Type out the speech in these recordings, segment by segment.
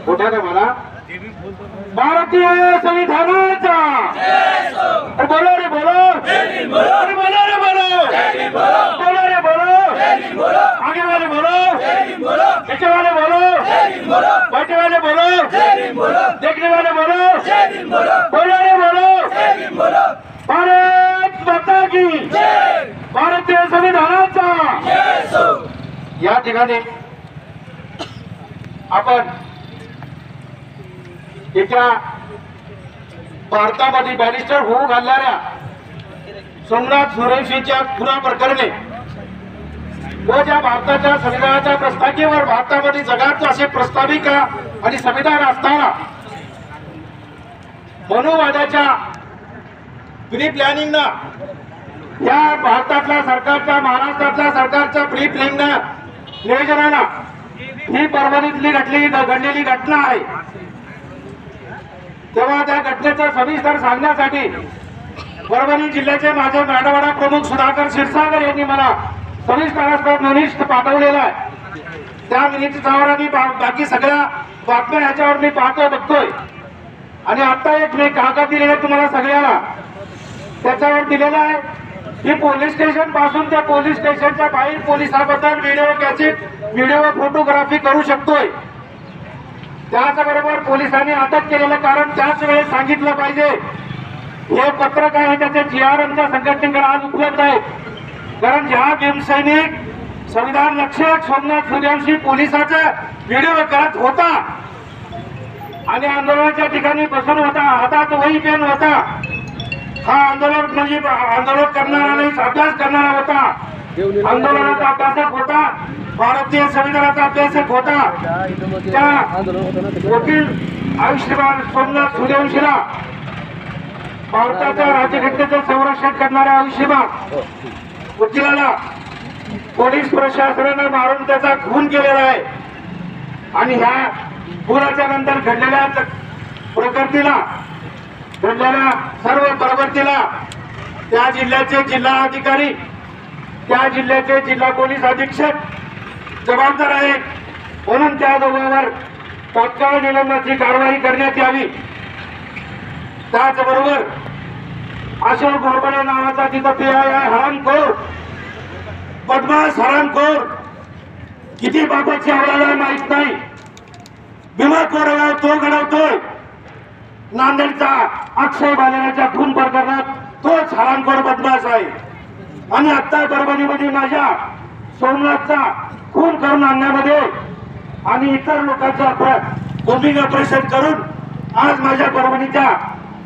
मोठा का मला भारतीय संविधानाचा बोलो रे बोलो अरे बोलो रे बोलो बोलो रे बोलो आगे वाले बोलो पीछे वाले बोलो बैठे वाले बोलो देखने वाले बोलो बोलो रे बोलो भारत माता की भारतीय संविधानाचा या ठिकाणी आपण एका भारतामध्ये बॅरिस्टर होऊ घालणाऱ्या सोमनाथ सुरेशीच्या खुना प्रकरणी व ज्या भारताच्या संविधानाच्या प्रस्तावनेवर भारतामध्ये जगात असे प्रस्ताविका आणि संविधान असताना मनुवादाच्या प्री प्लॅनिंगना या भारतातल्या सरकारच्या महाराष्ट्रातल्या सरकारच्या प्री प्लॅनिंग नियोजनाला ही परभणीतली घडलेली घटना आहे। तेव्हा त्या घटनेचं सविस्तर सांगण्यासाठी परभणी जिल्ह्याचे माझे मराठवाडा प्रमुख सुधाकर क्षीरसागर यांनी मला सविस्तर मिनिट पाठवलेला आहे। त्या मिनिटवर मी बाकी सगळ्या बातम्या ह्याच्यावर मी पाहतो बघतोय आणि आता एक मी कागद दिलेला तुम्हाला सगळ्याला त्याच्यावर दिलेला आहे की पोलीस स्टेशन पासून त्या पोलीस स्टेशनच्या बाहेर पोलिसांबद्दल व्हिडिओ कॅसेट व्हिडिओ फोटोग्राफी करू शकतोय। त्याचबरोबर पोलिसांनी अटक केलेलं कारण त्याच वेळेस सांगितलं पाहिजे। हे पत्रक आहे त्याचे GR आमच्या संघटनेकडे आज उपलब्ध आहे। कारण ज्या भीमसैनिक संविधान रक्षक सोमनाथ सूर्यवंशी पोलिसाचा व्हिडिओ करत होता आणि आंदोलनाच्या ठिकाणी बसून होता, हातात वही पेन होता, हा आंदोलन म्हणजे आंदोलन करणारा नाही अभ्यास करणारा होता, आंदोलनाचा अभ्यासक होता, भारतीय संविधानाचा अभ्यासक होता। त्या वकील आयुष्यमान सोमनाथ सूर्यवंशीला भारताच्या राज्यघटनेचं संरक्षण करणाऱ्या आयुष्यमान वकिलाला पोलीस प्रशासनाने मारून त्याचा खून केलेला आहे आणि ह्या खुनाच्या नंतर घडलेल्या प्रकृतीला घडलेल्या सर्व प्रवृत्तीला त्या जिल्ह्याचे जिल्हा अधिकारी त्या जिल्ह्याचे जिल्हा पोलीस अधीक्षक जबाबदार आहेत। म्हणून त्या दोघांवर तात्काळ निलंबनाची कारवाई करण्यात यावी। त्याचबरोबर अशोक घोरपडे नावाचा तिथं PI आहे, हरामखोर बदमाश हरामखोर, किती बापाची आवडायला माहित नाही, भीमा कोरेगाव तो घडवतोय। नांदेडचा अक्षय बालेराच्या खून प्रकरणात तोच हरामखोर बदमाश आहे आणि आता परभणीमध्ये माझ्या सोमनाथचा खून करून आणण्यामध्ये आणि इतर लोकांचा बॉम्बिंग ऑपरेशन करून आज माझ्या परभणीच्या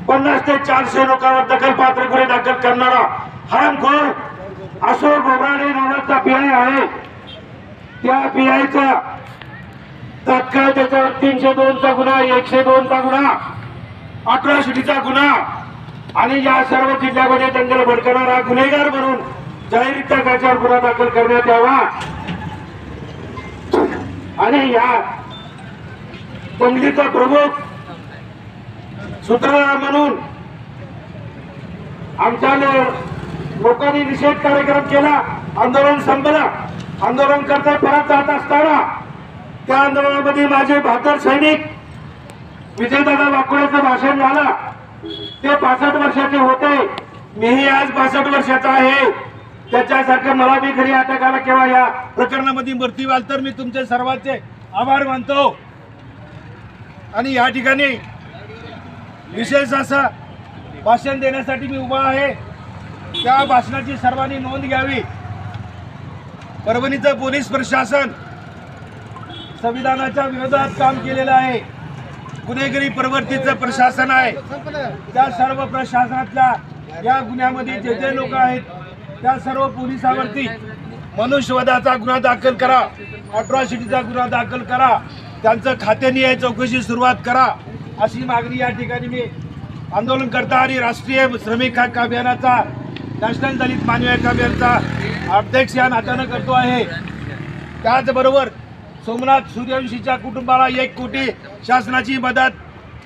50 ते 400 लोकांवर दखलपात्र गुन्हे दाखल करणारा हरामखोर अशोक घोरपडे नावाचा PI आहे। त्या PIचा तात्काळ त्याच्यावर 302चा गुन्हा, 102चा गुन्हा, अट्रॉसिटीचा गुन्हा आणि या सर्व जिल्ह्यामध्ये दंगल भडकवणारा गुन्हेगार म्हणून जाहीररित्या त्याच्यावर गुन्हा दाखल करण्यात यावा आणि या दंगलीचा प्रमुख सूत्रधार म्हणून आमच्या लोकांनी निषेध कार्यक्रम केला, आंदोलन संपलं। आंदोलन करता परत जात असताना त्या आंदोलनामध्ये माझे बहादर सैनिक विजयदादा वाकुळेचं भाषण झालं। ते 65 वर्षाचे होते, मीही आज 65 वर्षाचा आहे। त्याच्यासारखं मला बी घरी अटक आला किंवा या प्रकरणामध्ये मृत्यू आला तर मी तुमचे सर्वांचे आभार मानतो आणि या ठिकाणी विशेष असं भाषण देण्यासाठी मी उभा आहे। त्या भाषणाची सर्वांनी नोंद घ्यावी। परभणीचं पोलीस प्रशासन संविधानाच्या विरोधात काम केलेलं आहे, गुन्हेगारी प्रवृत्तीचं प्रशासन आहे। त्या सर्व प्रशासनातल्या या गुन्ह्यामध्ये जे जे लोक आहेत त्या सर्व पोलिसांवरती मनुष्यवधाचा गुन्हा दाखल करा, अट्रॉसिटीचा गुन्हा दाखल करा, त्यांचं खातेनिहाय चौकशी सुरुवात करा अशी मागणी या ठिकाणी मी आंदोलनकर्ता आणि राष्ट्रीय श्रमिक हक्क अभियानाचा नॅशनल दलित मानवी हक्क अभियानाचा अध्यक्ष या नात्यानं करतो आहे। त्याचबरोबर सोमनाथ सूर्यवंशीच्या कुटुंबाला 1 कोटी शासनाची मदत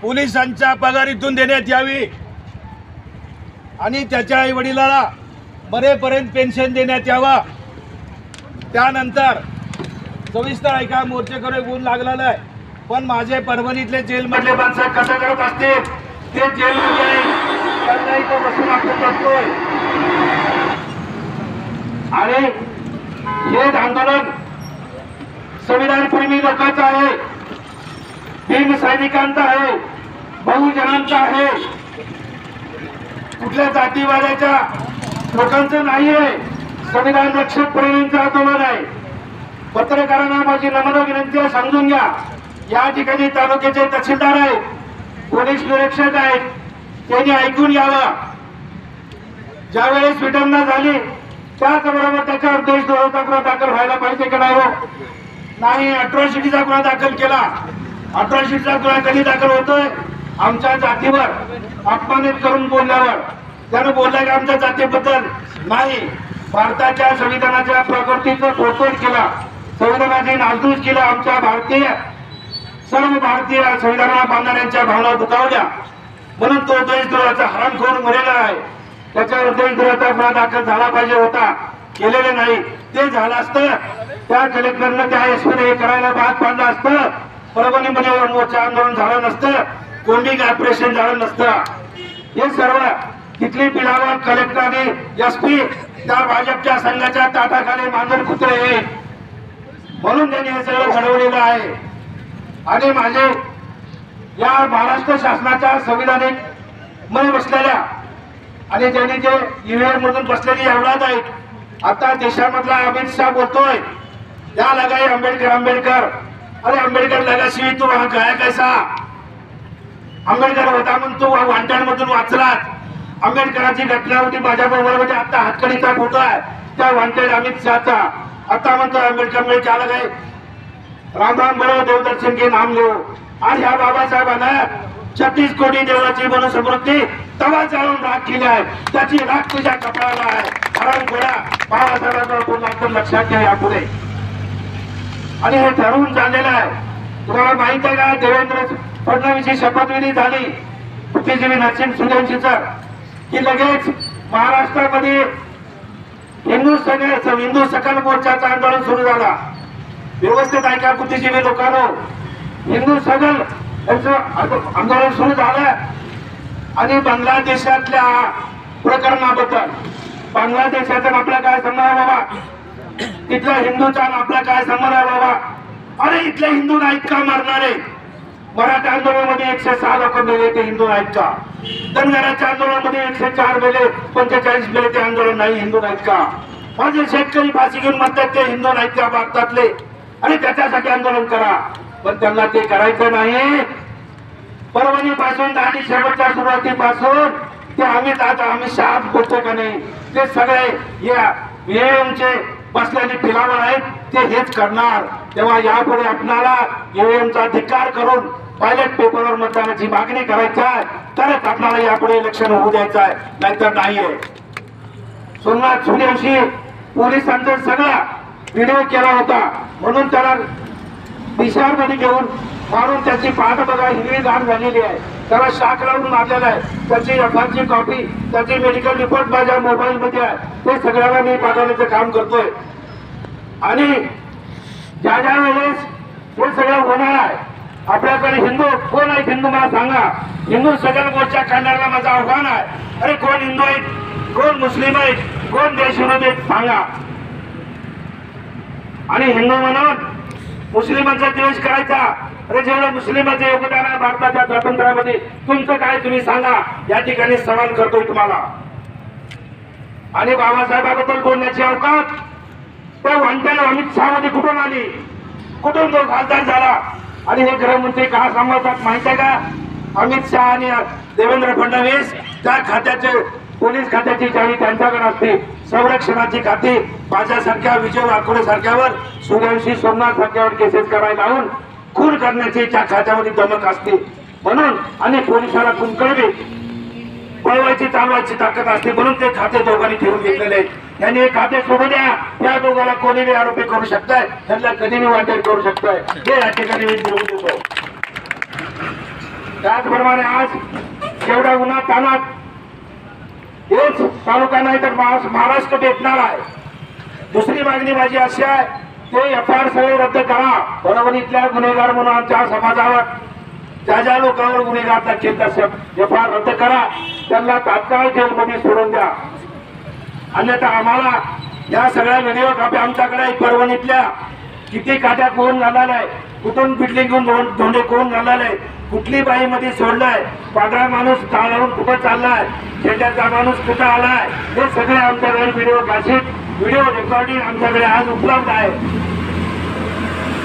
पोलिसांच्या पगारीतून देण्यात यावी आणि त्याच्या आई वडिलाला मरेपर्यंत पेन्शन देण्यात यावा। त्यानंतर सविस्तर ऐका. मोर्चेकरी गुण लागलेला आहे, पण माझे परभणीतले जेलमधले माणसं कसं करत असतील ते जेलमध्ये त्यांना इथं बसून आपण करतोय. आणि हे आंदोलन संविधानप्रेमी लोकांचं आहे, भीम सैनिकांचं आहे, बहुजनांचं आहे, कुठल्या जातीवाद्याच्या लोकांचं नाहीये. संविधान रक्षक प्रेमींचं आंदोलन आहे. पत्रकारांना माझी नम्र विनंती आहे, समजून घ्या. या ठिकाणी तालुक्याचे तहसीलदार आहेत, पोलीस निरीक्षक आहेत, त्यांनी ऐकून घ्यावं. ज्यावेळेस विटंबना झाली त्याचबरोबर त्याच्यावर देशद्रोहाचा गुन्हा दाखल व्हायला पाहिजे का नाही? हो नाही. अट्रॉसिटीचा गुन्हा दाखल केला. अट्रॉसिटीचा गुन्हा कधी दाखल होतोय? आमच्या जातीवर अपमानित करून बोलल्यावर. त्यानं बोलला की आमच्या जातीबद्दल नाही. भारताच्या संविधानाच्या प्रकृतीचं तोडफोड केला, संविधानाची नासधूस केला, आमच्या भारतीय सर्व भारतीय संविधानाला बांधणाऱ्यांच्या भावना दुखावल्या. म्हणून तो देशद्रोहाचा हरामखोर मरेला आहे. त्याच्यावर देशद्रोहाचा गुन्हा दाखल झाला पाहिजे होता, केलेले नाही. ते झालं असतं त्या कलेक्टरनं त्या एसपीने हे करायला भाग पाडलं असतं. परभणीमध्ये मोर्चा आंदोलन झालं नसतं, कोंडिंग ऑपरेशन झालं नसतं. हे सर्व तिथली पिढावर कलेक्टर आणि एसपी त्या भाजपच्या संघाच्या ताटाखाली मांजर कुत्रे आहे, म्हणून त्यांनी हे सगळं घडवलेलं आहे. आणि माझे या महाराष्ट्र शासनाच्या संविधानिक मध्ये बसलेल्या आणि ज्यांनी जे ईव्हीएम मधून बसलेली एवढाच आहेत. आता देशामधला अमित शहा बोलतोय या लगाई आंबेडकर आंबेडकर. अरे आंबेडकर लगाशी तू वहां गया कैसा? आंबेडकर होता म्हणून तू वांटण मधून वाचलात. आंबेडकरांची घटना होती माझ्याबरोबर, म्हणजे आता हातकडीचा फोटो आहे त्या वांटेड अमित शहाचा. आता म्हणतो आंबेडकर में क्या लगाए, राम राम बोलो, देवदर्शन के नाम लो. आज ह्या बाबासाहेबांना 36 कोटी देवाची मनुस्मृती तवा जाळून राख केली आहे. त्याची राख तुझ्या कपाळाला आहे. हरण घोडा बाबासाहेबांना पुन्हा लक्षात घ्या यापुढे. आणि हे ठरवून चाललेलं आहे. तुम्हाला माहित आहे का, देवेंद्र फडणवीसची शपथविधी झाली बुद्धिजीवी नरसिंह सुदेशीचा, की लगेच महाराष्ट्रामध्ये हिंदू सकल मोर्चाचं आंदोलन सुरू झाला. व्यवस्थित ऐका बुद्धिजीवी लोकांनो, हिंदू सकल आंदोलन सुरू झालं. आणि बांगलादेशातल्या प्रकरणाबद्दल, बांगलादेशाचा आपला काय संबंध आहे बाबा, तिथल्या हिंदूचा आपला काय संबंध आहे बाबा? अरे इथले हिंदू नाहीत का मारणारे? मराठा आंदोलनामध्ये 106 लोक मेले, ते हिंदू नाहीत का? धनगराच्या आंदोलनामध्ये 104 मेले, 45 मेले, ते आंदोलन नाही, हिंदू नाहीत का? माझे शेतकरी फाशी घेऊन म्हणतात ते हिंदू नाहीत का भारतातले? आणि त्याच्यासाठी आंदोलन करा, पण त्यांना ते करायचं नाही. परभणी पासून आणि शेवटच्या सुरुवातीपासून ते अमित शहा बोलतो का नाही, ते सगळे या ईव्हीएमचे बसलेले पिलावर आहेत, ते हेच करणार. तेव्हा यापुढे आपल्याला ईव्हीएमचा अधिकार करून पायलट पेपरवर मतदानाची मागणी करायची आहे, तरच आपल्याला यापुढे इलेक्शन होऊ द्यायचं आहे, नाहीतर नाहीये. सोमनाथ सूर्यवंशी पोलिसांचा सगळा व्हिडिओ केला होता, म्हणून त्याला मध्ये घेऊन मारून त्याची पाठ बघा हिरवी गाठ झालेली आहे. त्याला शाख लावून मारलेला आहे. त्याची एफआरची कॉपी, त्याची मेडिकल रिपोर्ट माझ्या मोबाईल मध्ये आहे. ते सगळ्यांना मी पाठवण्याचं काम करतोय. आणि ज्या ज्या वेळेस हे सगळं होणार आहे, आपल्याकडे हिंदू कोण आहेत? हिंदू मला सांगा. हिंदू सगळ्या मोर्चा काढण्याला माझं आव्हान आहे. अरे कोण हिंदू आहेत, कोण मुस्लिम आहेत, कोण देशविरोधी आहेत सांगा. आणि हिंदू म्हणून मुस्लिमांचा द्वेष करायचा? अरे जेवढं मुस्लिमांचं योगदान आहे भारताच्या स्वातंत्र्यामध्ये, तुमचं काय तुम्ही सांगा. या ठिकाणी सवाल करतोय तुम्हाला. आणि बाबासाहेबांबद्दल बोलण्याची अवकाश त्या वांट्याला अमित शहा मध्ये कुठून आली, कुठून तो खासदार झाला? आणि हे गृहमंत्री का सांभाळतात माहित आहे का? अमित शहा आणि देवेंद्र फडणवीस त्या खात्याचे, पोलीस खात्याची चावी त्यांच्याकडे असते, संरक्षणाची खाती माझ्यासारख्या विजय वाकोडे सारख्यावर, सूर्यवंशी सोमनाथ सारख्यावर केसेस करायला लावून खून करण्याची त्या खात्यामध्ये दमक असते. म्हणून आणि पोलिसाला कुंकळवी पळवायची चालवायची ताकद असते, म्हणून ते खाते दोघांनी ठेवून घेतलेले आहेत. यांनी हे खाते सोडू द्या. या दोघांना कोणीही आरोपी करू शकताय, त्यांना कधीही वाटेल करू शकताय, हे या ठिकाणी मी बोलू देतो. त्याचप्रमाणे आज एवढ्या उन्हात तानात हेच तालुका नाही तर महाराष्ट्र भेटणार आहे. दुसरी मागणी माझी अशी आहे, ते एफआयआर सगळे रद्द करा. परभणीतल्या गुन्हेगार म्हणून आमच्या समाजावर ज्या ज्या लोकांवर गुन्हेगार दाखल एफआयआर रद्द करा. त्यांना तात्काळ जेलमध्ये सोडून द्या. अन्यथा आम्हाला या सगळ्या व्हिडिओ कॉपी आमच्याकडे परभणीतल्या किती काट्या कोण घालायलाय, कुठून पिटली घेऊन धोंडे कोण घालायलाय, कुठली बाई मध्ये सोडलाय, पांढरा माणूस चालवून कुठं चाललाय, शेताचा माणूस कुठं आलाय, हे सगळे आमच्याकडे व्हिडिओ कॅसेट व्हिडिओ रेकॉर्डिंग आमच्याकडे आज उपलब्ध आहे.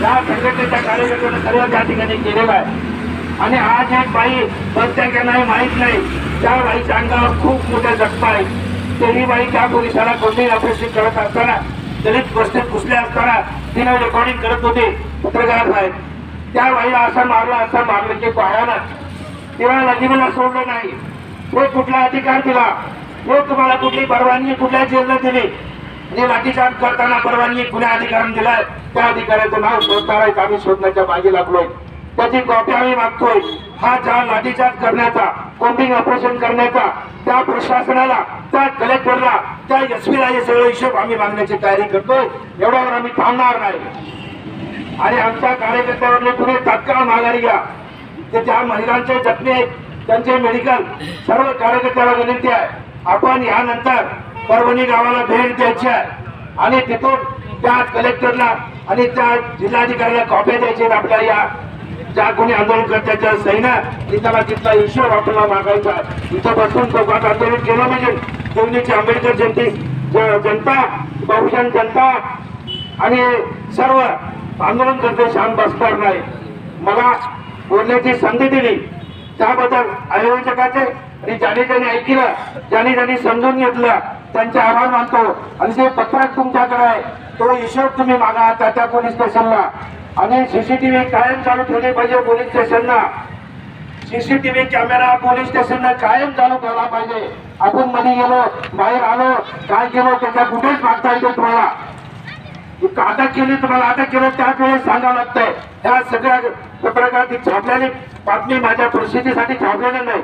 या संघटनेच्या कार्यकर्त्यांनी सर्व त्या ठिकाणी केलेला आहे. आणि आज एक बाई बसत्या का नाही माहित नाही, त्या बाईच्या अंगावर खूप मोठ्या जखमा आहेत. तेही बाई त्या पोलिसाला कोणतेही ऑपरेशन करत असताना, दलित गोष्टीत घुसले असताना तिने रेकॉर्डिंग करत होते पत्रकार साहेब. त्या बाईला असं मारलं की भयानक. तेव्हा नजीबला सोडलं नाही. तो कुठला अधिकार दिला, तो तुम्हाला कुठली परवानगी कुठल्या जेलला दिली, आणि लाठीचार्ज करताना परवानगी कुण्या अधिकाऱ्याने दिलाय, त्या अधिकाऱ्याचं नाव शोधणार आम्ही शोधण्याच्या मागे लागलोय. त्याची कॉपी आम्ही मागतोय. हा ज्या लाठीचार्ज करण्याचा, कॉम्बिंग ऑपरेशन करण्याचा, त्या प्रशासनाला, त्या कलेक्टरला, त्या एसपीला हे सगळं हिशोब आम्ही मागण्याची तयारी करतोय. एवढ्यावर आम्ही थांबणार नाही. आणि आमच्या कार्यकर्त्यावरले तुम्ही तात्काळ माघारी घ्या. ते ज्या महिलांचे जखमी आहेत त्यांचे मेडिकल, सर्व कार्यकर्त्याला विनंती आहे, आपण यानंतर परभणी गावाला भेट द्यायची आहे आणि तिथून त्या कलेक्टरला आणि त्या जिल्हाधिकाऱ्याला कॉप्या द्यायच्या आपल्या या ज्या कोणी आंदोलनकर्त्याच्या सैन्या, त्याला तिथला हिशोब आपल्याला मागायचा आहे. इथं बसून चौकात आंदोलन केलं म्हणजे दोन्हीची आंबेडकर जनता, बहुजन जनता आणि सर्व आंदोलनकर्ते शांत बसणार नाही. मला बोलण्याची संधी दिली त्याबद्दल आयोजकाचे आणि ज्याने ज्याने ऐकलं, ज्याने ज्याने समजून घेतलं त्यांचे आभार मानतो. आणि ते पत्रक तुमच्याकडे आहे, तो हिशोब तुम्ही मागा त्या पोलीस स्टेशनला. आणि सीसीटीव्ही कायम चालू ठेवली पाहिजे पोलीस स्टेशनला. सीसीटीव्ही कॅमेरा पोलीस स्टेशनला कायम चालू ठेवला पाहिजे. आपण मध्ये गेलो, बाहेर आलो, काय केलो त्याच्या कुठेच मागता येतो. तुम्हाला अटक केली, तुम्हाला अटक केलं त्याच वेळेस सांगावं लागतंय. ह्या सगळ्या पत्रकारांची छापलेली बातमी माझ्या परिस्थितीसाठी छापलेली नाही,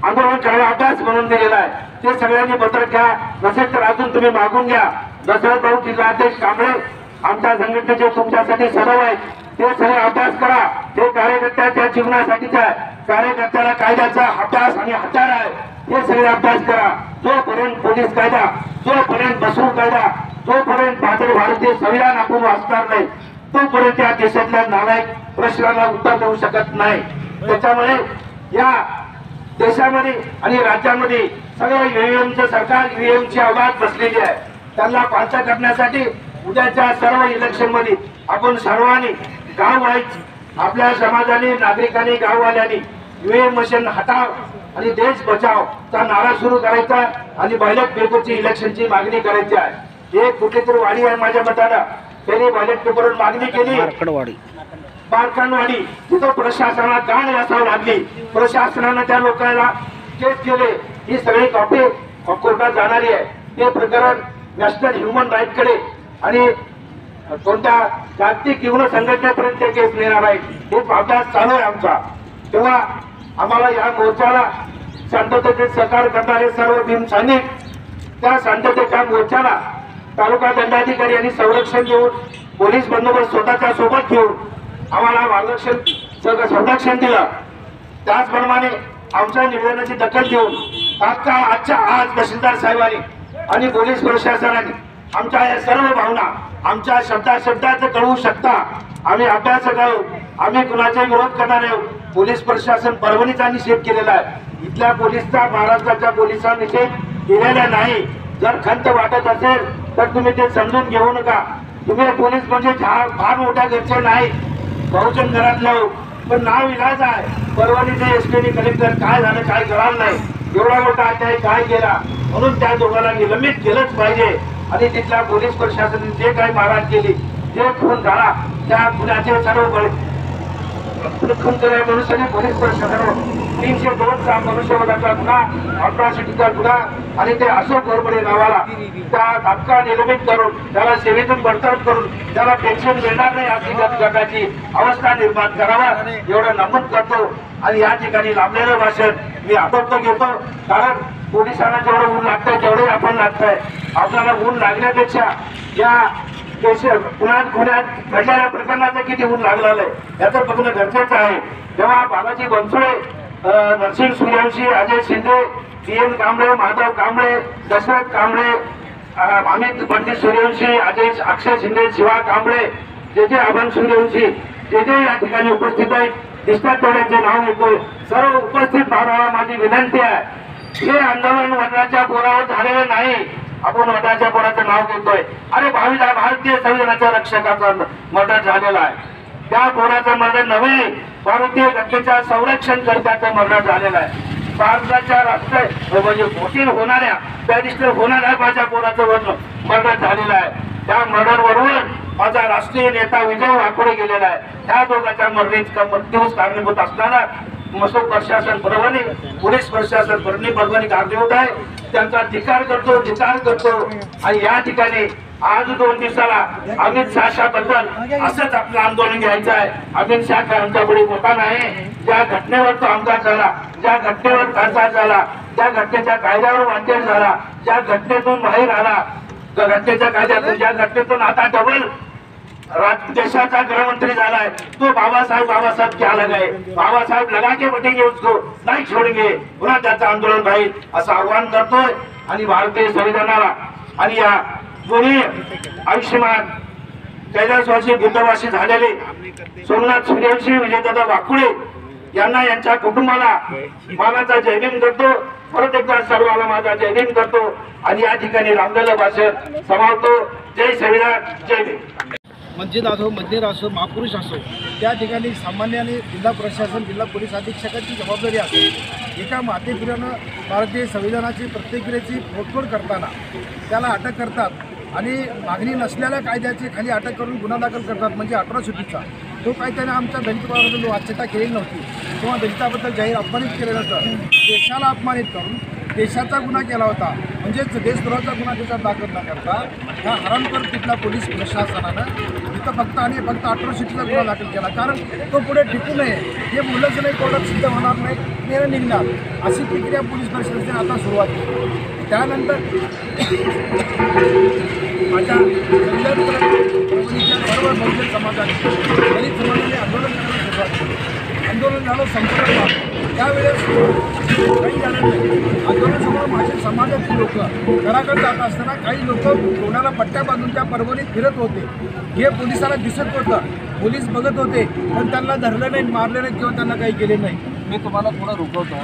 आंदोलन करायला अभ्यास म्हणून दिलेला आहे. ते सगळ्यांनी पत्रक घ्या. नसेल तर अजून तुम्ही मागून घ्या. दशरथ भाऊ जिल्हाध्यक्ष कांबळे आमच्या संघटनेचे तुमच्यासाठी सदैव आहेत. ते सगळे अभ्यास करा. ते कार्यकर्त्याच्या जीवनासाठीच्या कार्यकर्त्याला कायद्याचा अभ्यास आणि हत्यार आहे. हे सगळे अभ्यास करा. जोपर्यंत पोलीस कायदा, जोपर्यंत बसवून कायदा, जोपर्यंत भारतीय संविधान आपण वाचणार नाही, तोपर्यंत या देशातल्या नालायक प्रश्नाला उत्तर देऊ शकत नाही. त्याच्यामुळे या देशामध्ये आणि राज्यामध्ये सगळं ईव्हीएमचं सरकार, ईव्हीएमची अवघात बसलेली आहे. त्यांना पालता करण्यासाठी उद्याच्या सर्व इलेक्शन मध्ये आपण सर्वांनी गाव वाईज आपल्या समाजाने, नागरिकांनी, गाववाल्यांनी ईव्हीएम मशीन हटाव आणि देश बचाव चा नारा सुरू करायचा आणि बॅलेट पेपरची इलेक्शनची मागणी करायची आहे. एक कुठली तरी वाडी आहे माझ्या मताला, त्यांनी बॅलेट पेपरवर मागणी केली, बारकणवाडी, तिथं प्रशासनाला गाण घासावं लागली. प्रशासनानं त्या लोकांना केस केले. ही सगळी कॉपी कोर्टात जाणारी आहे. ते प्रकरण नॅशनल ह्युमन राईट कडे आणि कोणत्या जागतिक युवन संघटनेपर्यंत ते केस नेणार आहे. हे अभ्यास चालू आहे आमचा. तेव्हा आम्हाला या मोर्चाला शांततेचे सहकार्य करणारे सर्व भीमसैनिक, त्या शांततेच्या मोर्चाला तालुका दंडाधिकारी यांनी संरक्षण देऊन, पोलीस बंदोबस्त स्वतःच्या सोबत घेऊन आम्हाला संरक्षण दिलं. त्याचप्रमाणे आमच्या निवेदनाची दखल घेऊन तात्काळ आज तहसीलदार साहेबांनी आणि पोलीस प्रशासनाने आमच्या या सर्व भावना आमच्या शब्दात कळवू शकता. आम्ही अभ्यासक आहोत, आम्ही कुणाचा विरोध करणार आहोत. पोलीस प्रशासन परभणीचा निषेध केलेला आहे. इथल्या पोलीसचा, महाराष्ट्राच्या पोलिसांचा निषेध केलेला नाही. जर खंत वाटत असेल तर तुम्ही ते समजून घेऊ नका. तुम्ही पोलीस म्हणजे फार मोठ्या घरचे नाही, बहुजन घरातलं, पण नाव इलाज आहे. परभणीचे एसपी कलेक्टर काय झालं काय कळालं नाही, एवढा मोठा अध्याय काय केला, म्हणून त्या दोघांना निलंबित केलंच पाहिजे. आणि तिथल्या पोलीस प्रशासनाने जे काही मारहाण केली, जे खून झाला, त्या गुन्ह्याचे सर्व खून केल्या मनुष्याने पोलीस प्रशासनावर 302 चा मनुष्यवधाचा गुन्हा, अट्रॉसिटीचा गुन्हा आणि ते अशोक घोरपडे नावाला त्या तात्काळ निलंबित करून त्याला सेवेतून बडतर्फ करून त्याला पेन्शन मिळणार नाही अशी गटाची अवस्था निर्माण करावा एवढं नमूद करतो. आणि या ठिकाणी लांबलेलं भाषण मी आटोपतो घेतो, कारण पोलिसांना जेवढं ऊन लागतंय तेवढे आपण लागतंय. आपल्याला ऊन लागण्यापेक्षा या पुण्यात गुन्ह्यात घडलेल्या प्रकरणाचं किती ऊन लागलेलं आहे याचं बघणं गरजेचं आहे. जेव्हा बालाजी बनसोडे, नरसिंह सूर्यवंशी, अजय शिंदे, टी.एन. कांबळे, माधव कांबळे, दशरथ कांबळे, अमित पंडित सूर्यवंशी, अक्षय शिंदे, शिवा कांबळे, जे आबन सूर्यवंशी जे या ठिकाणी उपस्थित आहेत, दिसतात तेवढ्यांचे नाव घेतोय. सर्व उपस्थित भावाला माझी विनंती आहे, हे आंदोलन वडिलांच्या पोरावर झालेलं नाही. आपण वडिलांच्या पोराचं नाव घेतोय. अरे भारतीय संविधानाच्या रक्षकाचा मर्डर झालेला आहे. त्या पोराचं मर्डर नव्हे, भारतीय घटनेच्या संरक्षण करत्याचं मर्डर झालेलं आहे. भारताच्या राष्ट्र म्हणजे वकील होणाऱ्या, बॅरिस्टर होणाऱ्या माझ्या पोराचं मर्डर झालेलं आहे. त्या मर्डरवरून माझा राष्ट्रीय नेता विजय वाकोडे गेलेला आहे. त्या दोघांच्या मृत्यूस कारणीभूत असताना मसूद प्रशासन परभणी, पोलीस प्रशासन परभणी कारणीभूत आहे. त्यांचा धिक्कार करतो आणि या ठिकाणी आज 2 दिवसाला अमित शहा बद्दल असंच आपलं आंदोलन घ्यायचं आहे. अमित शहा काय आमचा बडी मोठा नाही. ज्या घटनेवर तो आमदार झाला, ज्या घटनेवर खासदार झाला, ज्या घटनेच्या कायद्यावर वाटेल झाला, ज्या घटनेतून बाहेर आला, त्या घटनेच्या कायद्यातून, ज्या घटनेतून आता डबल देशाचा गृहमंत्री झालाय, तो बाबासाहेब क्या लगाए, बाबासाहेब लगा के बटेंगे, उसको नाही छोडेंगे. पुन्हा त्याचं आंदोलन राहील असं आव्हान करतोय. आणि भारतीय संविधानाला आणि या दोन्ही आयुष्यमान कैलासवासी बुद्धवासी झालेले सोमनाथ सूर्यवंशी, विजयदादा वाकुळे यांना, यांच्या कुटुंबाला मानाचा जय भीम करतो. परत एकदा सर्वांना माझा जय भीम करतो आणि या ठिकाणी रामलेलं भाषण समावतो. जय संविधान, जय भीम. मस्जिद असो, मंदिर असो, महापुरुष असो, त्या ठिकाणी सामान्याने जिल्हा प्रशासन, जिल्हा पोलीस अधीक्षकांची जबाबदारी असते. एका मातेपुरानं भारतीय संविधानाची प्रत्येकीची फोडतोड करताना त्याला अटक करतात आणि मागणी नसलेल्या कायद्याची खाली अटक करून गुन्हा दाखल करतात, म्हणजे अट्रॉसिटीचा. तो काही त्याने आमच्या दलितबद्दल वाच्यता केलेली नव्हती किंवा दलिताबद्दल जाहीर अपमानित केलेलं होतं. देशाला अपमानित करून देशाचा गुन्हा केला होता, म्हणजेच देशद्रोहाचा गुन्हा त्याच्यात दाखल न करता ह्या हरामखोर तिथल्या पोलीस प्रशासनानं इथं फक्त आणि फक्त अट्रॉसिटीचा गुन्हा दाखल केला. कारण तो पुढे टिकू नये, हे बोललंच नाही, कोर्टात सिद्ध होणार नाही, निर्णय निघणार, अशी प्रक्रिया पोलीस प्रशासनाने आता सुरुवात केली. त्यानंतर माझ्या सर्व बहुजन समाजाने, दलित समाजाने आंदोलन करायला सुरुवात केली. आंदोलन झालं संपूर्ण. त्यावेळेस काही झालं नाही. आंदोलनासमोर माझ्या समाजातील लोक घराकडे जात असताना काही लोक कोणाला पट्ट्या बांधून त्या परभणीत फिरत होते. हे पोलिसाला दिसत होतं, पोलीस बघत होते, पण त्यांना धरलं नाही, मारलं नाही किंवा त्यांना काही केले नाही. मी तुम्हाला थोडं रुकवतो.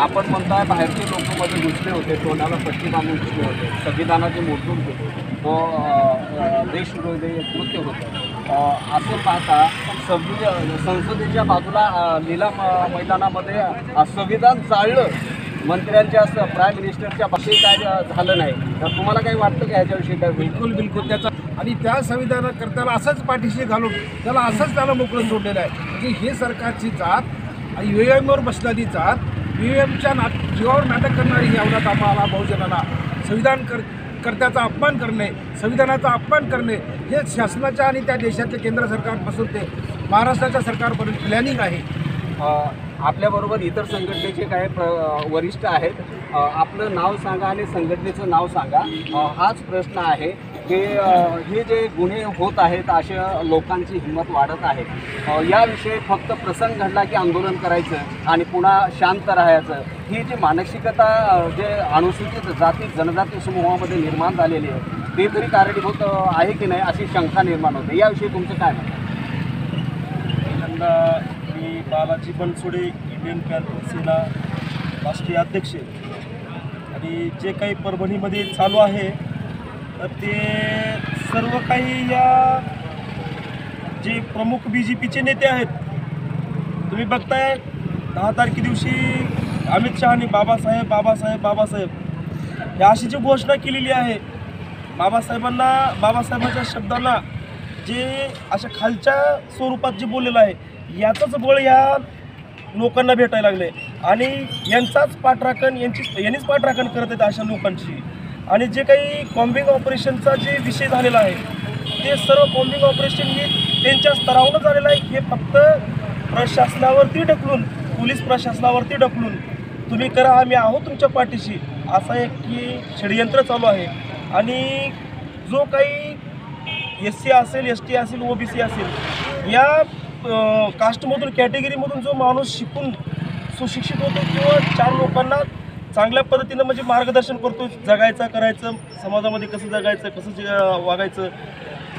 आपण म्हणताय बाहेरचे लोक मध्ये घुसले होते, तोंडाला पट्टी बांधून घुसले होते, संविधानाचे मोडून होते, तो देशविरोधी कृत्य होतं. असं पाहता संसदेच्या बाजूला लीला मैदानामध्ये संविधान चाललं, मंत्र्यांच्या प्राईम मिनिस्टरच्या बाबतीत काय झालं नाही, तर तुम्हाला काही वाटतं का ह्याच्याविषयी काय? बिलकुल त्याचा आणि त्या संविधानकर्त्याला असंच पाठीशी घालून त्याला असंच त्याला मोकळं सोडलेलं आहे. म्हणजे हे सरकारची जात, UAMवर बसलेली जात, UAMच्या जीवावर नाटक करणारी ही अवलाद आम्हाला बहुजनांना कर्त्याचा अपमान करणे, संविधानाचा अपमान करणे, हे शासनाच्या आणि त्या देशाच्या केंद्र सरकारपासून ते महाराष्ट्राच्या सरकारपर्यंत प्लॅनिंग आहे. आपल्याबरोबर इतर संघटनेचे काही वरिष्ठ आहेत. आपलं नाव सांगा आणि संघटनेचं नाव सांगा. हाच प्रश्न आहे की हे जे गुन्हे होत आहेत, अशा लोकांची हिंमत वाढत आहे. याविषयी फक्त प्रसंग घडला की आंदोलन करायचं आणि पुन्हा शांत राहायचं, ही जी मानसिकता जे अनुसूचित जाती जनजाती समूहामध्ये निर्माण झालेली आहे, ते तरी कारणीभूत आहे की नाही अशी शंका निर्माण होते. याविषयी तुमचं काय म्हणणं? मी बालाजी बनसोडे, इंडियन पॅन्थर सेना राष्ट्रीय अध्यक्ष, आणि जे काही परभणीमध्ये चालू आहे तर ते सर्व काही या जे प्रमुख BJPचे नेते आहेत, तुम्ही बघताय 10 तारखे दिवशी अमित शहानी बाबासाहेब बाबासाहेब बाबासाहेब या अशी जी घोषणा केलेली आहे. बाबासाहेबांच्या शब्दांना जे अशा खालच्या स्वरूपात जे बोललेलं आहे, याचंच बळ या लोकांना भेटायला लागले आणि यांनीच पाठराखण करत आहेत अशा लोकांची. आणि जे काही कॉम्बिंग ऑपरेशनचा जे विषय झालेला आहे, ते सर्व कॉम्बिंग ऑपरेशन हे त्यांच्या स्तरावरच झालेलं आहे. हे फक्त प्रशासनावरती ढकलून, पोलीस प्रशासनावरती ढकलून तुम्ही करा, आम्ही आहोत तुमच्या पाठीशी, असं एक की षडयंत्र चालू आहे. आणि जो काही SC असेल, ST असेल, OBC असेल, या कास्टमधून कॅटेगरीमधून जो माणूस शिकून सुशिक्षित होतो किंवा 4 लोकांना चांगल्या पद्धतीनं म्हणजे मार्गदर्शन करतो, जगायचं करायचं, समाजामध्ये कसं जगायचं, कसं वागायचं,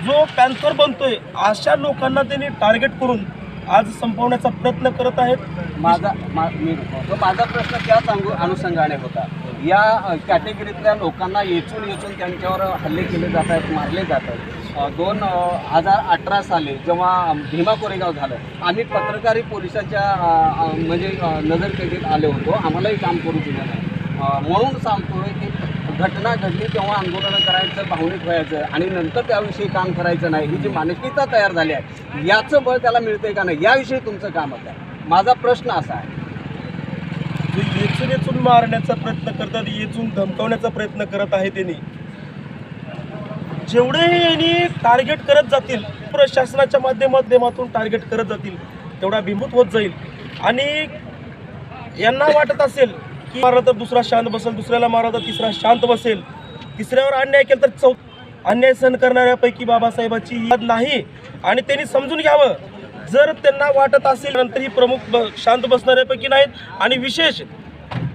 जो पॅन्थर बनतोय अशा लोकांना त्यांनी टार्गेट करून आज संपवण्याचा प्रयत्न करत आहेत. माझा प्रश्न त्याच अनुषंगाने होता. या कॅटेगरीतल्या लोकांना येचून त्यांच्यावर हल्ले केले जात आहेत, मारले जात आहेत. 2018 साली जेव्हा भीमा कोरेगाव झालं, आम्ही पत्रकारी पोलिसांच्या म्हणजे नजरकेंद्रीत आले होतो, आम्हालाही काम करू दिलं नाही. म्हणून सांगतोय की घटना घडली तेव्हा आंदोलनं करायचं, भावनिक व्हायचं आणि नंतर त्याविषयी काम करायचं नाही, ही जी मानसिकता तयार झाली आहे याचं बळ त्याला मिळतंय का नाही, याविषयी तुमचं काम आहे. माझा प्रश्न असा आहे, जे येचून मारण्याचा प्रयत्न करतात, येचून धमकावण्याचा प्रयत्न करत आहे, त्यांनी जेवढे यांनी टार्गेट करत जातील, प्रशासनाच्या माध्यमातून टार्गेट करत जातील, तेवढा भीमभूत होत जाईल. आणि यांना वाटत असेल की मारलं तर दुसरा शांत बसेल, दुसऱ्याला मारलं तर तिसरा शांत बसेल, तिसऱ्यावर अन्याय केला तर अन्याय सहन करणाऱ्यापैकी बाबासाहेबांची याद नाही. आणि त्यांनी समजून घ्यावं, जर त्यांना वाटत असेल नंतर ही प्रमुख शांत बसणाऱ्यापैकी नाहीत आणि विशेष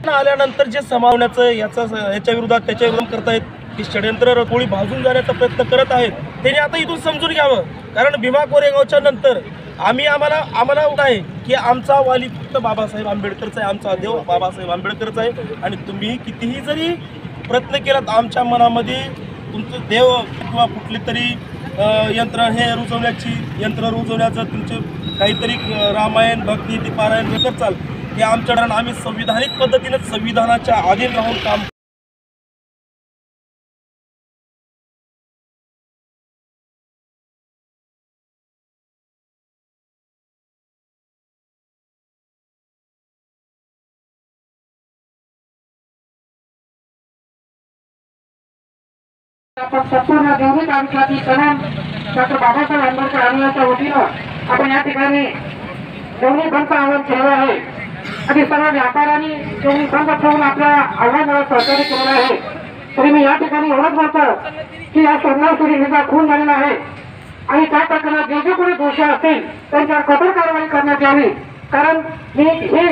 आल्यानंतर जे समावण्याचं याच्या विरोधात त्याच्या विरोधात करतायत, की षड्यंत्र कोळी भाजून जाण्याचा प्रयत्न करत आहेत, त्यांनी आता इथून समजून घ्यावं. कारण भीमा कोरेगावच्या नंतर आम्हाला आहे की आमचा वाली फक्त बाबासाहेब आंबेडकरचा आहे, आमचा देव बाबासाहेब आंबेडकरचा आहे. आणि तुम्ही कितीही जरी प्रयत्न केलात आमच्या मनामध्ये तुमचं देव किंवा कुठली तरी यंत्र रुजवण्याचं तुमचे काहीतरी रामायण भक्ती ते पारायण करत चाल, हे आमच्याकडे आम्ही संविधानिक पद्धतीने संविधानाच्या अधीन राहून काम आपण संपूर्ण देवणी तालुक्यातील तमाम डॉक्टर बाबासाहेब आंबेडकर अनुयायांच्या वतीनं आपण या ठिकाणी देवणी बंद आवाहन केलेलं आहे आणि सर्व व्यापाऱ्यांनी देवणी बंद ठेवून आपल्या आव्हानाला सहकार्य केलेलं आहे. तरी मी या ठिकाणी एवढंच बोलतो की या सोमनाथ खून झालेला आहे आणि त्या प्रकरणात जे जे कोणी दोषी असतील त्यांच्यावर कठोर कारवाई करण्यात यावी. कारण हे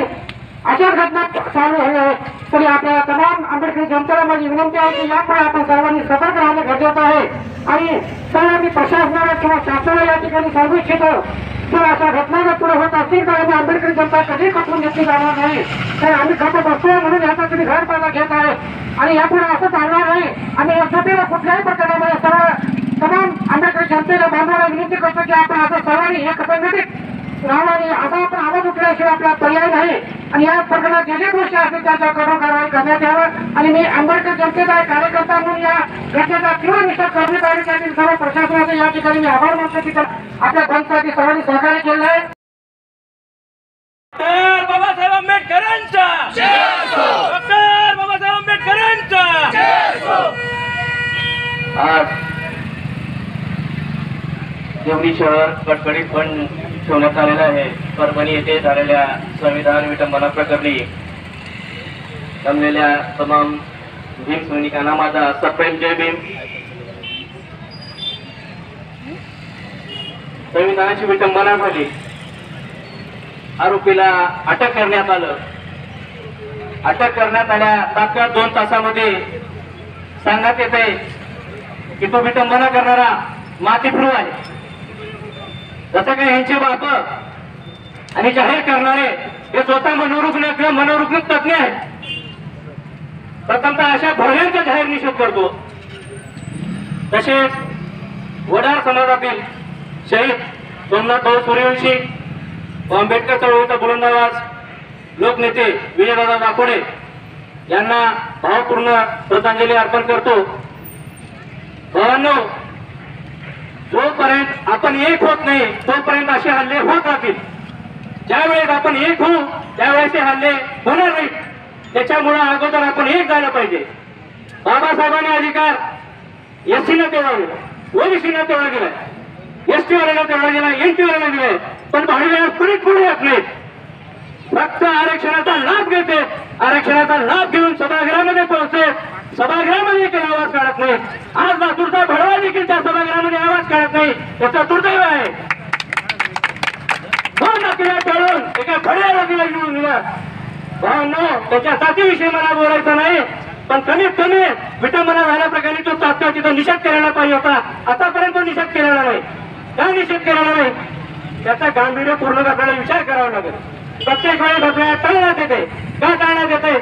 अशाच घटना चालू आहे. तरी आपल्या तमाम आंबेडकरी जनतेला माझी विनंती आहे की यापुढे आपण सर्वांनी सतर्क राहणे गरजेचं आहे आणि सर्वांनी प्रशासनाला किंवा शासनाला या ठिकाणी सांगू इच्छितो, जर अशा घटना जर पुढे होत असतील तर आम्ही आंबेडकरी जनता कधी खचवून घेतली जाणार नाही. तर आम्ही खत बसतोय म्हणून याचा तुम्ही गैरफायदा घेत आहे आणि यापुढे असं चालणार नाही. आम्ही एकजुटीला कुठल्याही प्रकारामध्ये सर्व तमाम आंबेडकरी जनतेला बांधवाला विनंती करतो की आपण आता सर्वांनी एक संघटित राहणारी आता आपण आवाज उठल्याशिवाय आपला पर्याय नाही आणि या प्रकरणात जे जे गोष्टी असतील त्याच्यावर कठोर कारवाई करण्यात यावं. आणि मी आंबेडकर जनतेचा कार्यकर्ता म्हणून या घटनेचा तीव्र निषेध करण्यात आली. त्यातील सर्व प्रशासनाचे या ठिकाणी मी आभार मानतो की आपल्या बंदसाठी सर्वांनी सहकार्य केलं आहे. बाबासाहेब आंबेडकरांचा डॉक्टर बाबासाहेब आंबेडकरांचा आज देवणी शहर कडकडीत बंद ठेवण्यात आलेला आहे. परभणी येथे झालेल्या संविधान विटंबना प्रकरणी जमलेल्या तमाम भीम सैनिकांना माझा सप्रेम जय भीम. संविधानाची विटंबना झाली, आरोपीला अटक करण्यात आलं. अटक करण्यात आल्या तात्काळ 2 तासामध्ये सांगण्यात येते की तो विटंबना करणारा मातीप्रू आहे. जसं काही यांचे बाप आणि जाहीर करणारे हे स्वतः मनोरुग्ण किंवा मनोरुग्ण तज्ञ आहेत. प्रथमतः अशा भोळ्यांचा जाहीर निषेध करतो. तसेच वडार समाजातील शहीद सोमनाथ भाऊ सूर्यवंशी, आंबेडकर चळवळीचा बुलंद आवाज लोकनेते विजयदादा वाकोडे यांना भावपूर्ण श्रद्धांजली अर्पण करतो. भावांनो, जोपर्यंत आपण एक होत नाही तोपर्यंत असे हल्ले होत राहतील. ज्यावेळेस आपण एक होऊ त्यावेळेस हे हल्ले होणार नाहीत. त्याच्यामुळे अगोदर आपण एक झालं पाहिजे. बाबासाहेबांनी अधिकार एससीला तेवढा दिला, ओबीसीला तेवढा दिलाय, एसटी वाल्याला तेवढा दिलाय, एनटी वाल्याला दिलाय, पण भाडीला कुणी पुढे येत नाहीत. फक्त आरक्षणाचा लाभ घेते, आरक्षणाचा लाभ घेऊन सभागृहामध्ये पोहोचते सभागृहामध्ये देखील आवाज काढत नाही. आज लातूरचा भडवा देखील त्या सभागृहामध्ये आवाज काढत नाही. त्याचं दुर्दैव आहे. 2 नकऱ्या टळून एका भड्याला तिला घेऊन दिलं. भावनो, त्याच्या जातीविषयी मला बोलायचं नाही, पण कमीत कमी विटंबना झाल्या प्रकारे तो तात्काळ तिथं निषेध करायला पाहिजे होता. आतापर्यंत तो निषेध केलेला नाही. का निषेध केलेला नाही? त्याचा गांभीर्यपूर्वक आपल्याला विचार करावा लागेल. प्रत्येक वेळेस आपल्याला टाळण्यात येते. का टाळण्यात येते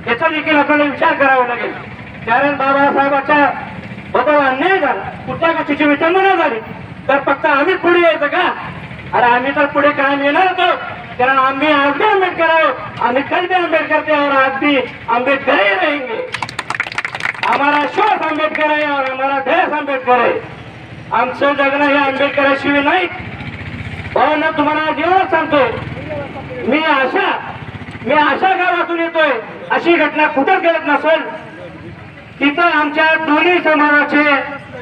याचा देखील आपल्याला विचार करावा लागेल. कारण बाबासाहेबांच्या बद्दल अन्याय झाला, कुठल्या गोष्टीची विटंबना झाली तर फक्त आम्ही पुढे यायचं का? अरे आम्ही तर पुढे कायम येणार होतो, कारण आम्ही आज भी आंबेडकर आहोत. आम्ही कल भी आंबेडकर थे और आज भी आंबेडकर ही रहेंगे. हमारा श्वास आंबेडकर आहे और हमारा देश आंबेडकर आहे. आमचं जगणं हे आंबेडकराशिवाय नाही. भावना तुम्हाला जेव्हा सांगतो, मी अशा गावातून येतोय, अशी घटना कुठं घडत नसेल. तिथं आमच्या दोन्ही समाजाचे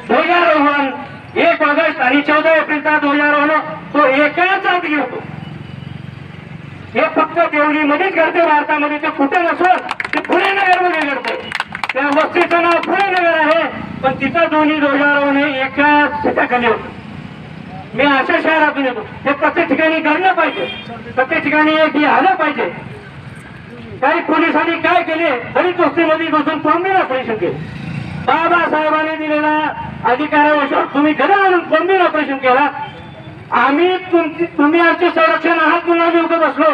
ध्वजारोहण 1 ऑगस्ट आणि 14 एप्रिलचा ध्वजारोहण तो एकाच जागी होतो. हे फक्त देवळीमध्येच घडते भारतामध्ये. ते कुठे नसेल, ते पुणे नगरमध्ये घडते. त्या वस्तीचं नाव पुणे नगर आहे, पण तिथं दोन्ही ध्वजारोहण हे एकाच ठिकाणी होतं. मी अशा शहरातून येतो. हे प्रत्येक ठिकाणी घडलं पाहिजे. प्रत्येक ठिकाणी हे आलं पाहिजे. काही पोलिसांनी काय केले, दलित वस्तीमध्ये बसून कॉम्बिन ऑपरेशन केले. बाबासाहेबांनी दिलेला अधिकारावर तुम्ही घरी आणून कॉम्बिन ऑपरेशन केला. आम्ही तुम्ही आमचे संरक्षण आहात म्हणून आम्ही उभे बसलो.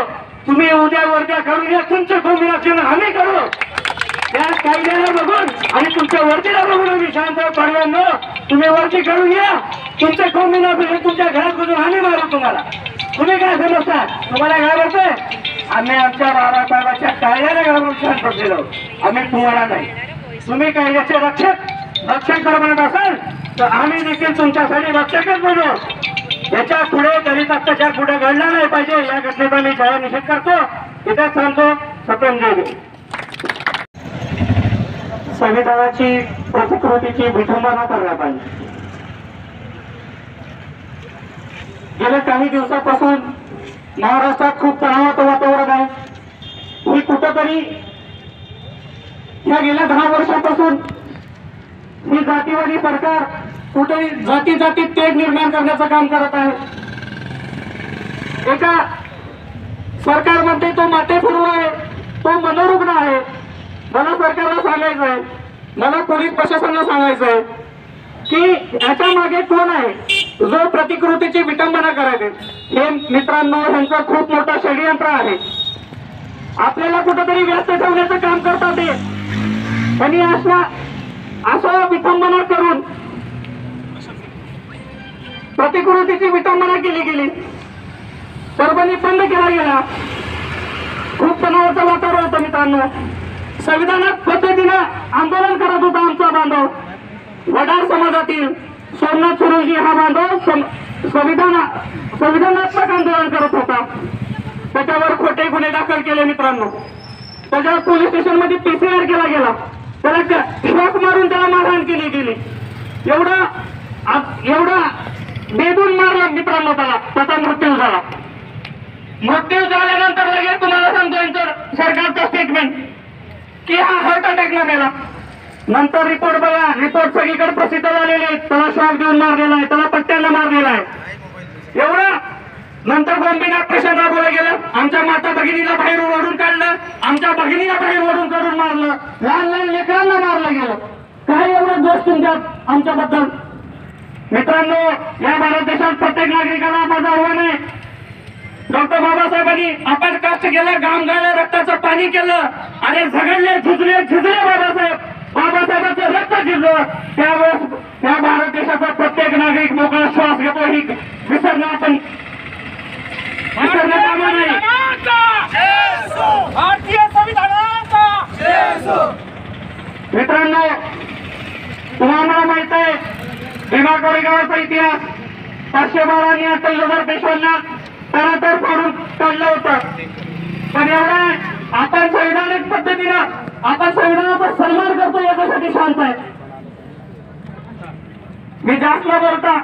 तुम्ही उद्या वर्द्या करून या, तुमचं कॉम्बिन ऑपरेशन आम्ही करू. त्या कायद्याला बघून आणि तुमच्या वर्दीला बघून आम्ही शांत पडलो. तुम्ही वर्दी करून या, तुमचं कॉम्बिन ऑपरेशन तुमच्या घरात बसून आम्ही मारू तुम्हाला. तुम्ही काय समजता? तुम्हाला घाबरतोय? आम्ही आमच्या बाबासाहेबांच्या कायद्याला घाबरून शांत बसलेलो. आम्ही तुम्हाला नाही. तुम्ही कायद्याचे रक्षक जर म्हणत असाल तर आम्ही देखील तुमच्यासाठी रक्षकच बनू. याच्या पुढे दलित अत्याचार पुढे घडला नाही पाहिजे. या घटनेचा मी जाहीर निषेध करतो. इथेच सांगतो. सत्यम जय भीम. संविधानाची प्रतिकृतीची विटंबना करण्यात पाहिजे. गेल्या काही दिवसापासून महाराष्ट्रात खूप तणावाचं वातावरण आहे. ही कुठंतरी या गेल्या 10 वर्षापासून ही जातीवादी सरकार कुठेही जातीत तेढ निर्माण करण्याचं काम करत आहे. एका सरकारमध्ये तो मातेपुरू आहे, तो मनोरुग्ण आहे. मला सरकारला सांगायचं आहे, मला पोलीस प्रशासनाला सांगायचं आहे की याच्या मागे कोण आहे जो प्रतिकृतीची विटंबना करायचे. हे मित्रांनो, ह्यांचं खूप मोठं षडयंत्र आहे. आपल्याला कुठंतरी व्यस्त ठेवण्याचं काम करतात ते. आणि असं विटंबना करून प्रतिकृतीची विटंबना केली गेली. परभणी बंद केला गेला. खूप तणावाचं वातावरण होतं मित्रांनो. संविधानात पद्धतीनं आंदोलन करत होता आमचा बांधव, वडार समाजातील सोमनाथ सुरोजी. हा बांधव संविधानात्मक आंदोलन करत होता. त्याच्यावर खोटे गुन्हे दाखल केले मित्रांनो. त्याच्यावर पोलीस स्टेशन मध्ये PCR केला गेला. त्याला शॉक मारून त्याला मारहाण केली गेली. एवढा बेदून मारला मित्रांनो त्याला. त्याचा मृत्यू झाला. मृत्यू झाल्यानंतर लगेच तुम्हाला सांगतो सरकारचं स्टेटमेंट की हा हार्ट अटॅकला गेला. नंतर रिपोर्ट बघा, रिपोर्ट सगळीकडे प्रसिद्ध झालेले आहेत. त्याला शॉक देऊन मारलेला आहे, त्याला पट्ट्याला मारलेला आहे. एवढं नंतर कॉम्बिन ऑपरेशन राबवलं गेलं. आमच्या माता भगिनीला बाहेर ओढून काढलं, आमच्या भगिनीला बाहेर ओढून काढून मारलं, लहान लेकरांना मारलं गेलं. काय एवढं दोष तुमच्यात आमच्याबद्दल? मित्रांनो, या भारत देशात प्रत्येक नागरिकाला माझं आव्हान आहे. डॉक्टर बाबासाहेबांनी आपण कष्ट केलं, घाम गाळलं, रक्ताचं पाणी केलं आणि झगडले, झिजले बाबासाहेबांचं रक्त झिजलं. त्यावेळेस त्या भारत देशाचा प्रत्येक नागरिक मोकळा श्वास घेतो. ही विसरणं आपण कामा नाही. भारतीय संविधानाचा मित्रांनो, तुम्हाला माहित आहे भीमा कोरेगावचा इतिहास. 512 अटल पेशव्यांना तर फोडून काढलं होतं. पण एवढा आपण संविधानिक पद्धतीनं आपण संविधानाचा सन्मान करतो याच्यासाठी शांत आहे. मी जास्त न बोलता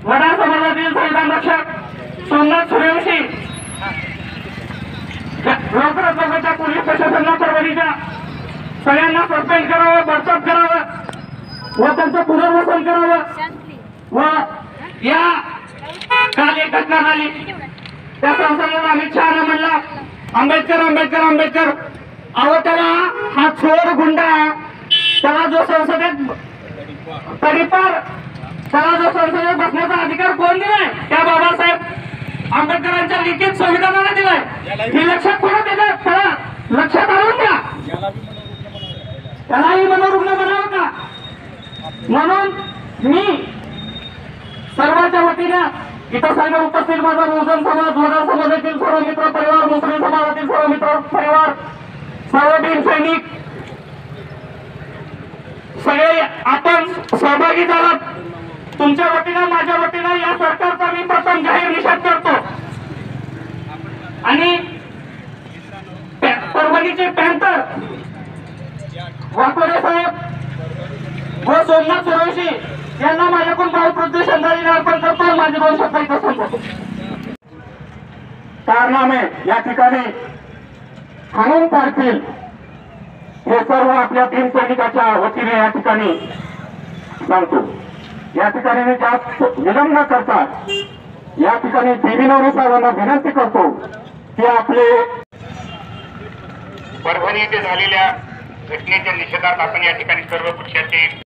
वडार समाजातील संविधान रक्षक सोमनाथ सूर्यवंशी लवकरात लवकरच्या पोलीस प्रशासनाला परभणीच्या सगळ्यांना सस्पेंड करावं, बडतर्फ करावं व त्यांचं पुनर्वसन करावं. व या काल एक घटना झाली, त्या संसदेला अमित शहाने म्हणला आंबेडकर आंबेडकर आंबेडकर. अहो त्याला हा चोर गुंडा, त्याला जो संसदेत तडीपार, त्याला जो संसदेत बसण्याचा अधिकार कोण दिलाय? त्या बाबासाहेब आंबेडकरांच्या लिखित संविधानाने दिलाय. हे लक्षात कोणा देतात? त्याला लक्षात आणून द्या. त्यालाही मनोरुग्ण बनावं का? म्हणून मी सर्वांच्या वतीनं इथं सर्व उपस्थित माझा बहुजन समाज, वडा समाजातील सर्व मित्र परिवार, मुस्लिम समाजातील सर्व मित्र परिवार, सर्व भीम सैनिक सगळे आपण सहभागी झालात. तुमच्या वतीनं माझ्या वतीनं या सरकारचा मी प्रथम जाहीर निषेध करतो. आणि परभणीचे पॅन्थर वाकोडे साहेब व सोमनाथ सुरवशी यांना माझ्याकडून भावपूर्ण श्रद्धांजली अर्पण करतो. माझे 2 शब्द इथं संपवतो. कारनामे या ठिकाणी हाणून पाडतील हे सर्व आपल्या भीम सैनिकाच्या वतीने या ठिकाणी सांगतो. या ठिकाणी मी जास्त विलंब न करता या ठिकाणी देवीनवरे साहेबांना विनंती करतो की आपले परभणी येथे झालेल्या घटनेच्या निषेधात आपण या ठिकाणी सर्व पक्षाचे